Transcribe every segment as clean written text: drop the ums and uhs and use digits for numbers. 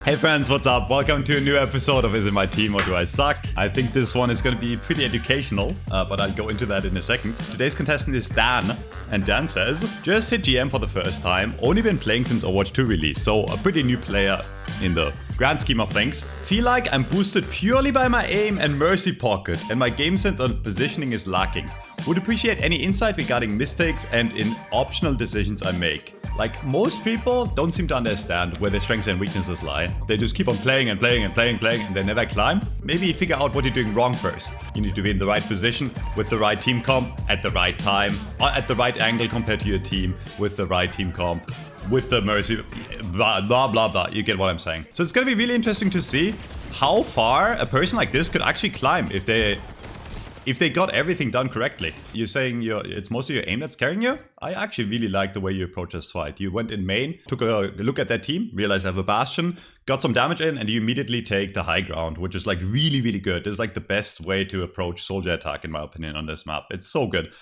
Hey friends, what's up? Welcome to a new episode of Is It My Team or Do I Suck? I think this one is going to be pretty educational, but I'll go into that in a second. Today's contestant is Dan, and Dan says, just hit GM for the first time, only been playing since Overwatch 2 release, so a pretty new player in the grand scheme of things. Feel like I'm boosted purely by my aim and mercy pocket, and my game sense on positioning is lacking. Would appreciate any insight regarding mistakes and in optional decisions I make. Like, most people don't seem to understand where their strengths and weaknesses lie. They just keep on playing and playing and playing and playing, and they never climb. Maybe figure out what you're doing wrong first. You need to be in the right position, with the right team comp, at the right time, or at the right angle compared to your team, with the right team comp, with the mercy, blah, blah, blah, blah. You get what I'm saying. So it's gonna be really interesting to see how far a person like this could actually climb if they got everything done correctly. You're saying it's mostly your aim that's carrying you? I actually really like the way you approach this fight. You went in main, took a look at that team, realized I have a Bastion, got some damage in, and you immediately take the high ground, which is like really, really good. This is like the best way to approach Soldier attack, in my opinion, on this map. It's so good.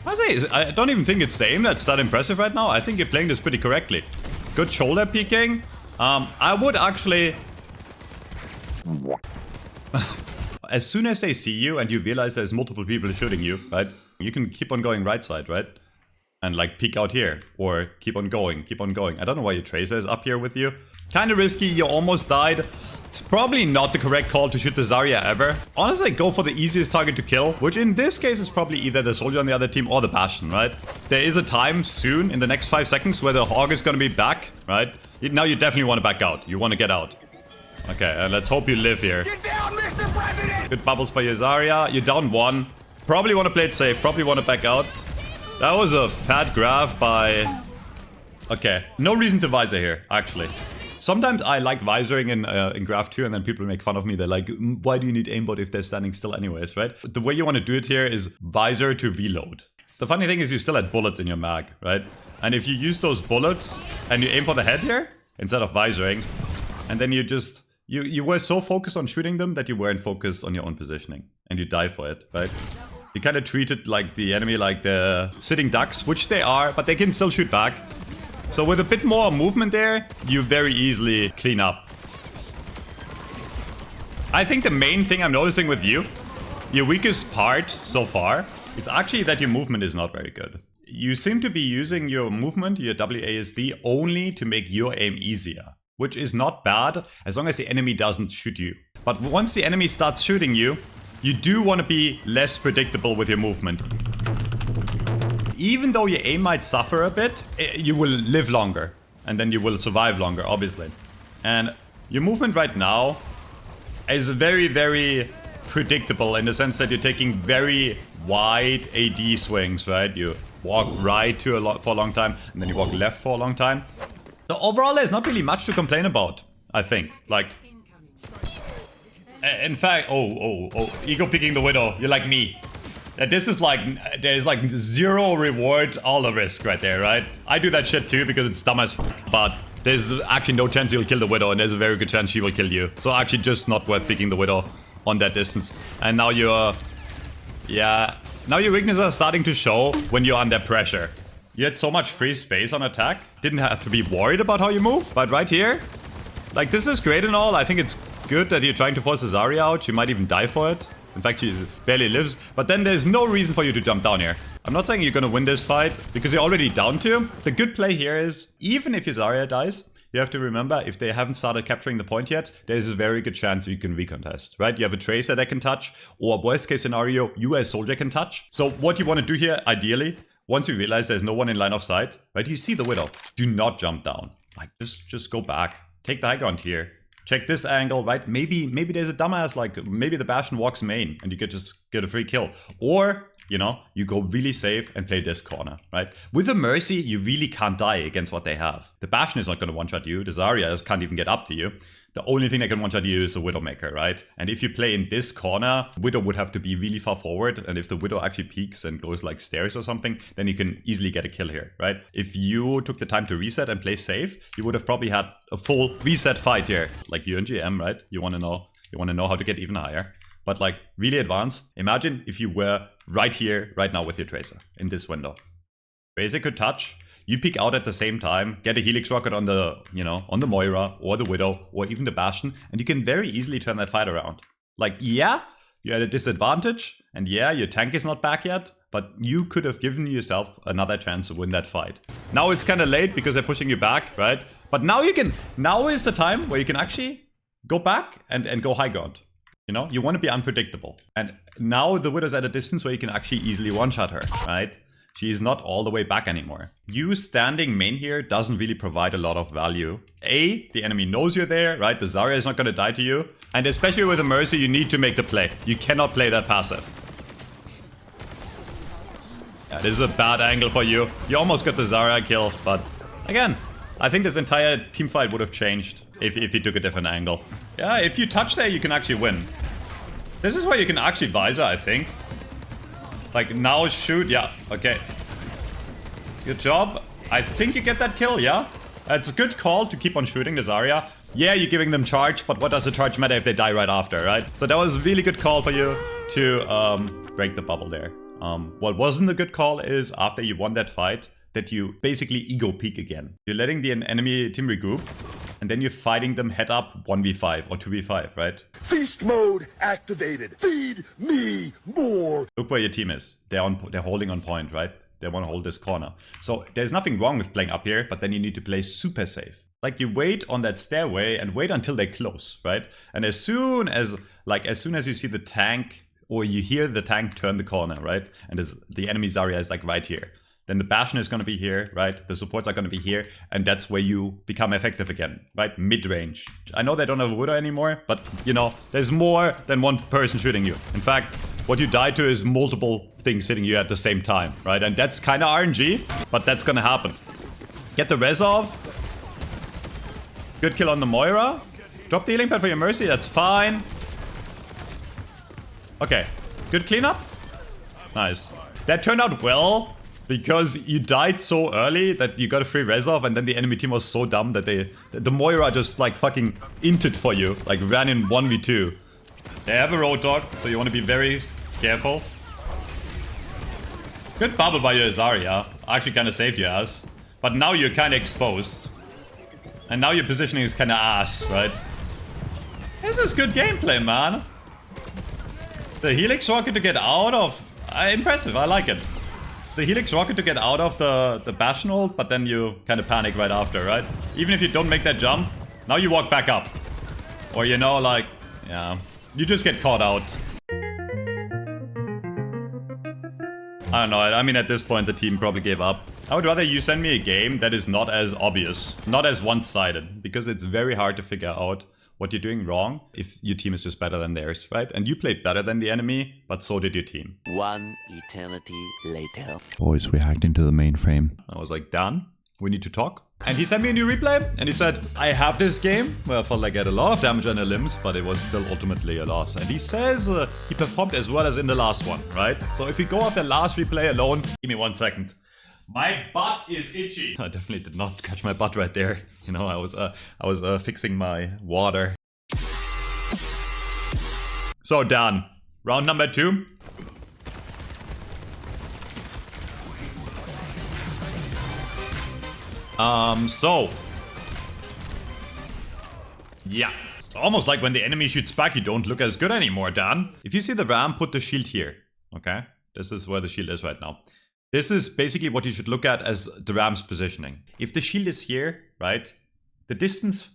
I don't even think it's the aim that's that impressive right now. I think you're playing this pretty correctly. Good shoulder peeking. I would actually... As soon as they see you and you realize there's multiple people shooting you, right? You can keep on going right side, right? And like peek out here, or keep on going, keep on going. I don't know why your Tracer is up here with you. Kind of risky, you almost died. It's probably not the correct call to shoot the Zarya ever. Honestly, go for the easiest target to kill, which in this case is probably either the Soldier on the other team or the Bastion, right? There is a time soon, in the next 5 seconds, where the Hog is gonna be back, right? Now you definitely want to back out. You want to get out. Okay, and let's hope you live here. Get down, Mr. President! Good bubbles by your Zarya. You're down 1. Probably want to play it safe. Probably want to back out. That was a fat graph by... Okay, no reason to visor here, actually. Sometimes I like visoring in graph 2, and then people make fun of me. They're like, why do you need aimbot if they're standing still anyways, right? But the way you want to do it here is visor to reload. The funny thing is you still had bullets in your mag, right? And if you use those bullets and you aim for the head here, instead of visoring, and then you just... You were so focused on shooting them that you weren't focused on your own positioning. And you die for it, right? You kind of treated like the enemy like the sitting ducks, which they are, but they can still shoot back. So with a bit more movement there, you very easily clean up. I think the main thing I'm noticing with you, your weakest part so far, is actually that your movement is not very good. You seem to be using your movement, your WASD, only to make your aim easier. Which is not bad, as long as the enemy doesn't shoot you. But once the enemy starts shooting you, you do want to be less predictable with your movement. Even though your aim might suffer a bit, you will live longer. And then you will survive longer, obviously. And your movement right now is very, very predictable in the sense that you're taking very wide AD swings, right? You walk right for a long time, and then you walk left for a long time. So overall, there's not really much to complain about, I think. Like, in fact, ego picking the Widow. You're like me. This is like, there's like 0 reward, all the risk right there, right? I do that shit too because it's dumb as fuck, but there's actually no chance you'll kill the Widow, and there's a very good chance she will kill you. So actually just not worth picking the Widow on that distance. And now you're, now your weaknesses are starting to show when you're under pressure. You had so much free space on attack. Didn't have to be worried about how you move. But right here, like, this is great and all. I think it's good that you're trying to force the Zarya out. She might even die for it. In fact, she barely lives. But then there's no reason for you to jump down here. I'm not saying you're gonna win this fight, because you're already down 2. The good play here is, even if your Zarya dies, you have to remember, if they haven't started capturing the point yet, there's a very good chance you can recontest, right? You have a Tracer that can touch, or worst case scenario, you as Soldier can touch. So what you want to do here, ideally, once you realize there's no one in line of sight, right? You see the Widow. Do not jump down. Like, just go back. Take the high ground here. Check this angle, right? Maybe there's a dumbass, like, maybe the Bastion walks main and you could just get a free kill. Or, you know, you go really safe and play this corner, right? With a Mercy, you really can't die against what they have. The Bastion is not going to one-shot you. The Zarya can't even get up to you. The only thing that can one-shot you is the Widowmaker, right? And if you play in this corner, Widow would have to be really far forward. And if the Widow actually peeks and goes like stairs or something, then you can easily get a kill here, right? If you took the time to reset and play safe, you would have probably had a full reset fight here. Like you and GM, right? You want to know how to get even higher. But like really advanced. Imagine if you were right here, right now with your Tracer in this window. Tracer could touch. You peek out at the same time, get a Helix Rocket on the, you know, on the Moira or the Widow or even the Bastion, and you can very easily turn that fight around. Like, yeah, you're at a disadvantage, and yeah, your tank is not back yet, but you could have given yourself another chance to win that fight. Now it's kind of late because they're pushing you back, right? But now you can, now is the time where you can actually go back and go high ground. You know, you want to be unpredictable. And now the Widow's at a distance where you can actually easily one-shot her, right? She is not all the way back anymore. You standing main here doesn't really provide a lot of value. A, the enemy knows you're there, right? The Zarya is not going to die to you. And especially with a Mercy, you need to make the play. You cannot play that passive. Yeah, this is a bad angle for you. You almost got the Zarya kill, but again, I think this entire team fight would have changed if you took a different angle. Yeah, if you touch there, you can actually win. This is where you can actually visor, I think. Like, now shoot. Yeah, okay. Good job. I think you get that kill, yeah? It's a good call to keep on shooting the Zarya. Yeah, you're giving them charge, but what does the charge matter if they die right after, right? So that was a really good call for you to break the bubble there. What wasn't a good call is after you won that fight, that you basically ego peek again. You're letting the enemy team regroup, and then you're fighting them head up 1v5 or 2v5, right? Feast mode activated. Feed me more. Look where your team is. They're holding on point, right? They want to hold this corner. So there's nothing wrong with playing up here, but then you need to play super safe. Like, you wait on that stairway and wait until they close, right? And as soon as you see the tank or you hear the tank turn the corner, right? And the enemy Zarya is like right here. Then the Bastion is going to be here, right? The supports are going to be here, and that's where you become effective again, right? Mid-range. I know they don't have a Widow anymore, but, you know, there's more than one person shooting you. In fact, what you die to is multiple things hitting you at the same time, right? And that's kind of RNG, but that's going to happen. Get the res off. Good kill on the Moira. Drop the healing pad for your Mercy, that's fine. Okay, good cleanup. Nice. That turned out well. Because you died so early that you got a free res off, and then the enemy team was so dumb that the Moira just like fucking inted for you, like ran in 1v2. They have a Roadhog, so you want to be very careful. Good bubble by your Zarya. Actually kind of saved your ass. But now you're kind of exposed. And now your positioning is kind of ass, right? This is good gameplay, man. The Helix Rocket to get out of... impressive, I like it. The Helix Rocket to get out of the Bastion ult, but then you kind of panic right after, right? Even if you don't make that jump, now you walk back up. Or, you know, like, yeah, you just get caught out. I don't know, I mean, at this point, the team probably gave up. I would rather you send me a game that is not as obvious, not as one-sided, because it's very hard to figure out what you're doing wrong if your team is just better than theirs, right? And you played better than the enemy, but so did your team. One eternity later. Boys, we hacked into the mainframe. I was like, Dan, we need to talk. And he sent me a new replay, and he said, I have this game where I felt like I had a lot of damage on the limbs, but it was still ultimately a loss. And he says he performed as well as in the last one, right? So if we go off the last replay alone, give me 1 second. My butt is itchy. I definitely did not scratch my butt right there. You know, I was fixing my water. So Dan, round number 2. Yeah. It's almost like when the enemy shoots back, you don't look as good anymore, Dan. If you see the ram, put the shield here. Okay? This is where the shield is right now. This is basically what you should look at as the ram's positioning. If the shield is here, right, the distance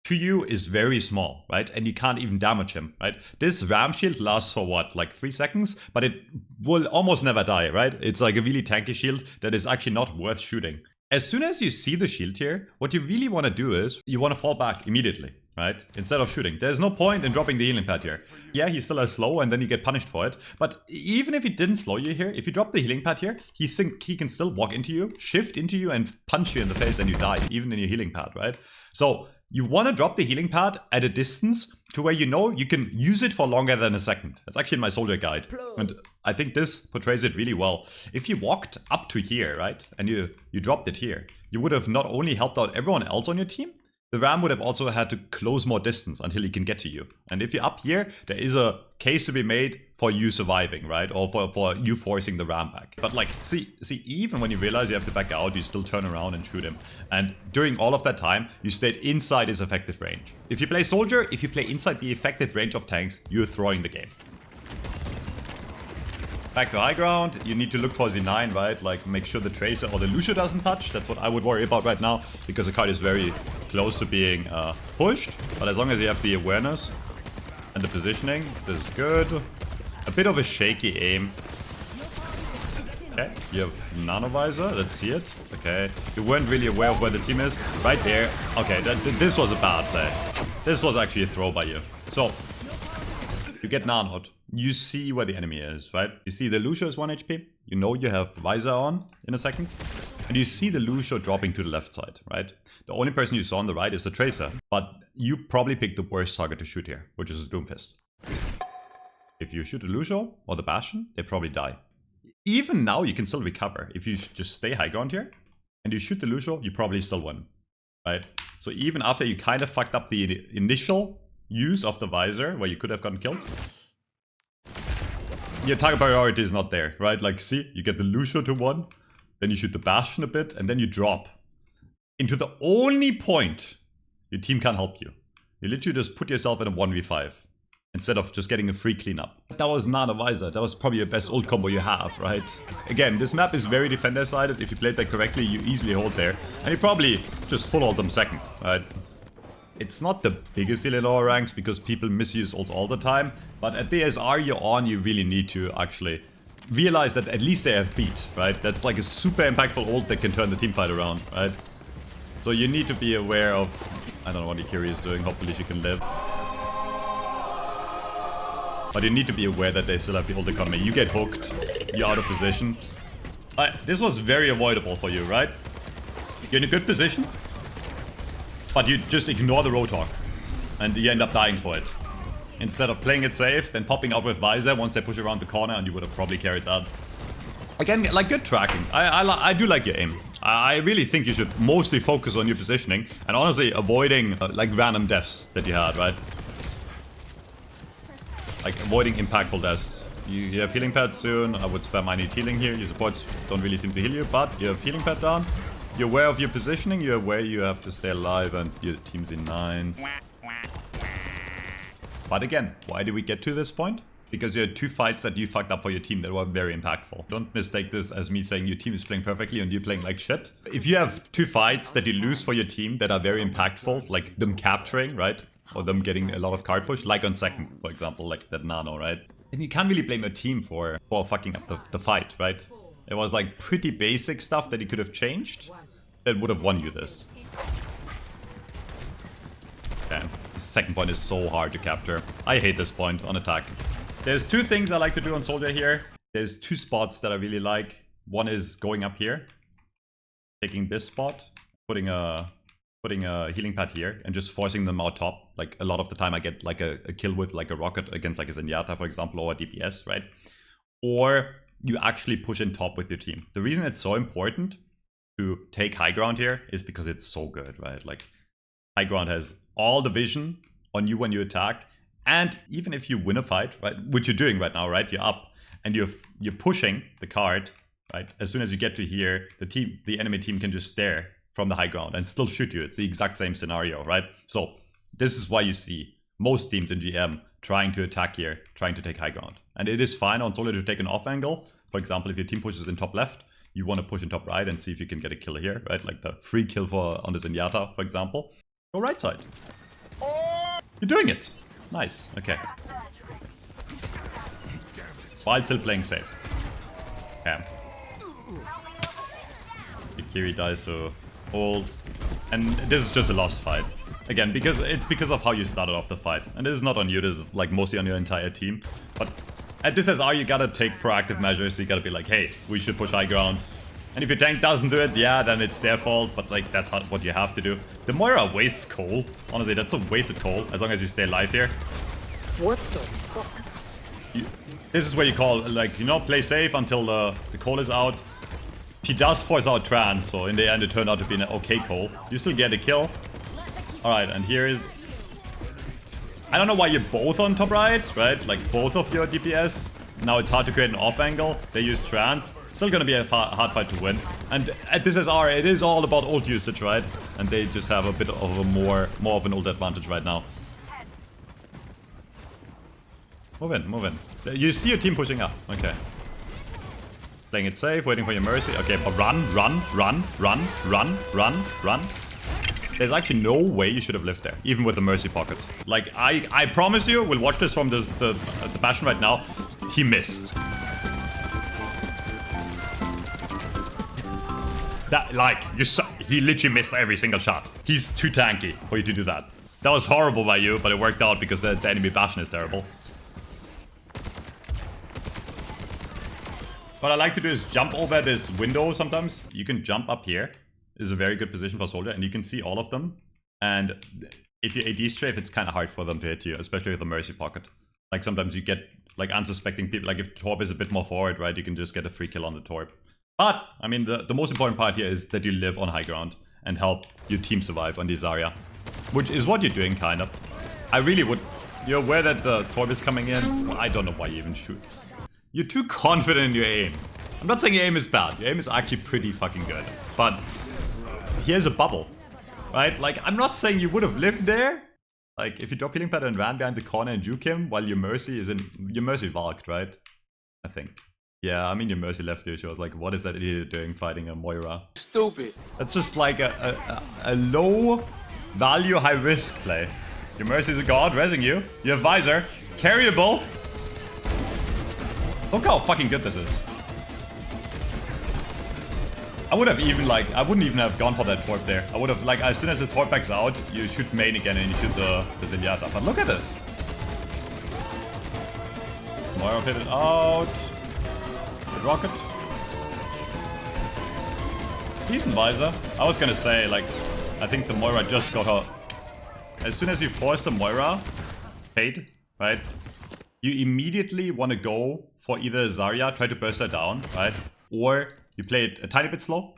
to you is very small, right? And you can't even damage him, right? This ram shield lasts for what, like 3 seconds? But it will almost never die, right? It's like a really tanky shield that is actually not worth shooting. As soon as you see the shield here, what you really want to do is you want to fall back immediately, right? Instead of shooting. There's no point in dropping the healing pad here. Yeah, he still has slow and then you get punished for it. But even if he didn't slow you here, if you drop the healing pad here, he can still walk into you, shift into you and punch you in the face and you die, even in your healing pad, right? So you want to drop the healing pad at a distance to where you know you can use it for longer than a second. That's actually in my soldier guide. And I think this portrays it really well. If you walked up to here, right, and you dropped it here, you would have not only helped out everyone else on your team, The Ram would have also had to close more distance until he can get to you. And if you're up here, there is a case to be made for you surviving, right? Or for you forcing the Ram back. But like, see, even when you realize you have to back out, you still turn around and shoot him. And during all of that time, you stayed inside his effective range. If you play Soldier, if you play inside the effective range of tanks, you're throwing the game. Back to high ground, you need to look for Z9, right? Like, make sure the Tracer or the Lucio doesn't touch. That's what I would worry about right now, because the card is very close to being pushed. But as long as you have the awareness and the positioning, this is good. A bit of a shaky aim. Okay, you have Nano Visor, let's see it. Okay, you weren't really aware of where the team is. Right there. Okay, this was a bad play. This was actually a throw by you. So, you get nanoed. You see where the enemy is, right? You see the Lucio is 1 HP. You know you have Visor on in a second. And you see the Lucio dropping to the left side, right? The only person you saw on the right is the Tracer. But you probably picked the worst target to shoot here, which is a Doomfist. If you shoot the Lucio or the Bastion, they probably die. Even now you can still recover. If you just stay high ground here and you shoot the Lucio, you probably still win, right? So even after you kind of fucked up the initial use of the Visor, where you could have gotten killed, your target priority is not there, right? Like, see, you get the Lucio to 1, then you shoot the Bastion a bit, and then you drop into the only point your team can help you. You literally just put yourself in a 1v5 instead of just getting a free cleanup. That was not a Visor. That was probably your best ult combo you have, right? Again, this map is very defender-sided. If you played that correctly, you easily hold there. And you probably just full ult them second, right? It's not the biggest deal in lower ranks because people misuse ults all the time. But at the SR you're on, you really need to actually realize that at least they have beat, right? That's like a super impactful ult that can turn the teamfight around, right? So you need to be aware of... I don't know what Ikiri is doing, hopefully she can live. But you need to be aware that they still have the ult economy. You get hooked, you're out of position. This was very avoidable for you, right? You're in a good position, but you just ignore the Roadhog, and you end up dying for it. Instead of playing it safe, then popping out with Visor once they push around the corner, and you would have probably carried that. Again, like, good tracking. I do like your aim. I really think you should mostly focus on your positioning, and honestly avoiding like random deaths that you had, right? Like avoiding impactful deaths. You have healing pad soon. I would spam I need healing here. Your supports don't really seem to heal you, but you have healing pad down. You're aware of your positioning, you're aware you have to stay alive, and your team's in 9s. But again, why did we get to this point? Because you had 2 fights that you fucked up for your team that were very impactful. Don't mistake this as me saying your team is playing perfectly and you're playing like shit. If you have 2 fights that you lose for your team that are very impactful, like them capturing, right? Or them getting a lot of card push, like on second, for example, like that Nano, right? Then you can't really blame your team for fucking up the fight, right? It was like pretty basic stuff that you could have changed that would have won you this. Damn, the second point is so hard to capture. I hate this point on attack. There's 2 things I like to do on Soldier here. There's 2 spots that I really like. One is going up here, taking this spot, putting a healing pad here, and just forcing them out top. Like, a lot of the time I get like a kill with like a rocket against like a Zenyatta, for example, or a DPS, right? Or you actually push in top with your team. The reason it's so important to take high ground here is because it's so good, right? Like, high ground has all the vision on you when you attack, and even if you win a fight, right, which you're doing right now, right? You're up and you're pushing the card, right? As soon as you get to here, the enemy team can just stare from the high ground and still shoot you. It's the exact same scenario, right? So this is why you see most teams in GM trying to attack here, trying to take high ground. And it is fine on Soldier to take an off angle. For example, if your team pushes in top left, you want to push in top right and see if you can get a kill here, right? Like the free kill on the Zenyatta, for example. Go right side. You're doing it. Nice. Okay. While still playing safe. Okay. Ikiri dies to ult. And this is just a lost fight. Again, because of how you started off the fight. And this is not on you, this is like mostly on your entire team. But at this SR, you gotta take proactive measures. You gotta be like, hey, we should push high ground. And if your tank doesn't do it, yeah, then it's their fault. But like, that's what you have to do. The Moira wastes coal. Honestly, that's a wasted coal, as long as you stay alive here. What the fuck? This is where you call, like, you know, play safe until the coal is out. She does force out trans, so in the end it turned out to be an okay call. You still get a kill. Alright, and here is... I don't know why you're both on top right? Like both of your DPS. Now it's hard to create an off angle. They use trance. Still gonna be a hard fight to win. And at this SR, it is all about ult usage, right? And they just have a bit of a more of an ult advantage right now. Move in, move in. You see your team pushing up. Okay. Playing it safe, waiting for your mercy. Okay, but run. There's actually no way you should have lived there, even with the mercy pocket. Like, I promise you, we'll watch this from the Bastion right now. He missed. That, like, he literally missed every single shot. He's too tanky for you to do that. That was horrible by you, but it worked out because the enemy Bastion is terrible. What I like to do is jump over this window sometimes. You can jump up here. This is a very good position for Soldier, and you can see all of them. And if you AD strafe, it's kind of hard for them to hit you, especially with the mercy pocket. Like sometimes you get like unsuspecting people. Like if Torp is a bit more forward, right, you can just get a free kill on the Torp. But I mean, the most important part here is that you live on high ground and help your team survive on this area, which is what you're doing, kind of. I really would. You're aware that the Torp is coming in. Well, I don't know why you even shoot. You're too confident in your aim. I'm not saying your aim is bad. Your aim is actually pretty fucking good. But here's a bubble, right? Like, I'm not saying you would have lived there. Like, if you drop healing pad and ran behind the corner and juke him while your mercy is in... Your mercy valked, right? I think. Yeah, I mean, your mercy left you. She was like, what is that idiot doing fighting a Moira? Stupid. That's just like a low value, high risk play. Your mercy is a god, rezzing you. You have visor. Carryable. Look how fucking good this is. I would have even like, I wouldn't even have gone for that Torp there. I would have like, as soon as the Torp backs out, you shoot main again and you shoot the Zenyatta. But look at this. Moira hit it out. Good rocket. Decent visor. I was gonna say like, I think the Moira just got her. As soon as you force the Moira, fade, right? You immediately want to go for either Zarya, try to burst her down, right? Or you play it a tiny bit slow,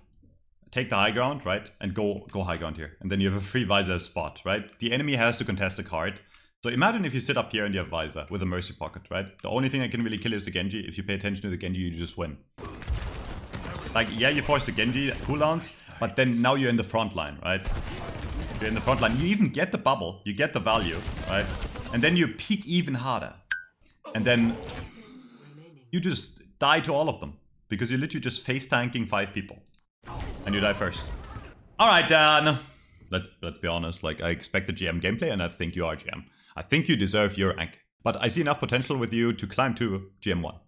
take the high ground, right? And go high ground here. And then you have a free visor spot, right? The enemy has to contest the card. So imagine if you sit up here and you have visor with a mercy pocket, right? The only thing that can really kill is the Genji. If you pay attention to the Genji, you just win. Like, yeah, you force the Genji cooldowns, but then now you're in the front line, right? You're in the front line. You even get the bubble, you get the value, right? And then you peek even harder. And then you just die to all of them. Because you're literally just face tanking 5 people. And you die first. Alright, Dan. Let's be honest. Like, I expected GM gameplay, and I think you are GM. I think you deserve your rank. But I see enough potential with you to climb to GM1.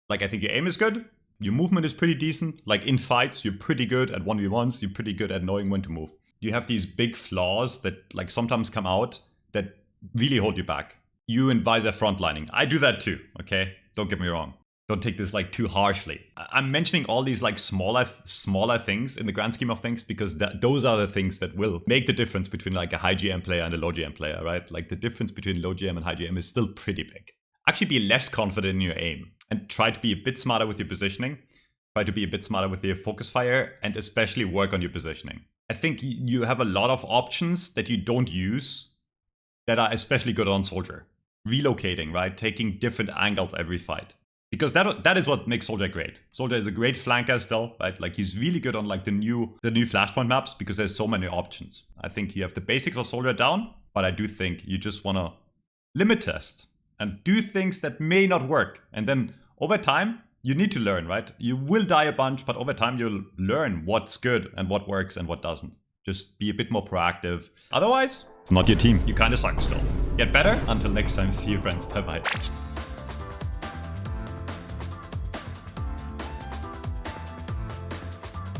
Like, I think your aim is good. Your movement is pretty decent. Like, in fights, you're pretty good at 1v1s. You're pretty good at knowing when to move. You have these big flaws that, like, sometimes come out that really hold you back. You and Visor frontlining. I do that too, okay? Don't get me wrong. Don't take this like too harshly. I'm mentioning all these like smaller things in the grand scheme of things because those are the things that will make the difference between like a high GM player and a low GM player, right? Like the difference between low GM and high GM is still pretty big. Actually be less confident in your aim and try to be a bit smarter with your positioning. Try to be a bit smarter with your focus fire and especially work on your positioning. I think you have a lot of options that you don't use that are especially good on Soldier. Relocating, right? Taking different angles every fight. Because that is what makes Soldier great. Soldier is a great flanker still, right? Like he's really good on like the new Flashpoint maps because there's so many options. I think you have the basics of Soldier down, but I do think you just want to limit test and do things that may not work. And then over time, you need to learn, right? You will die a bunch, but over time you'll learn what's good and what works and what doesn't. Just be a bit more proactive. Otherwise, it's not your team. You kind of suck still. Get better. Until next time, see you friends. Bye bye.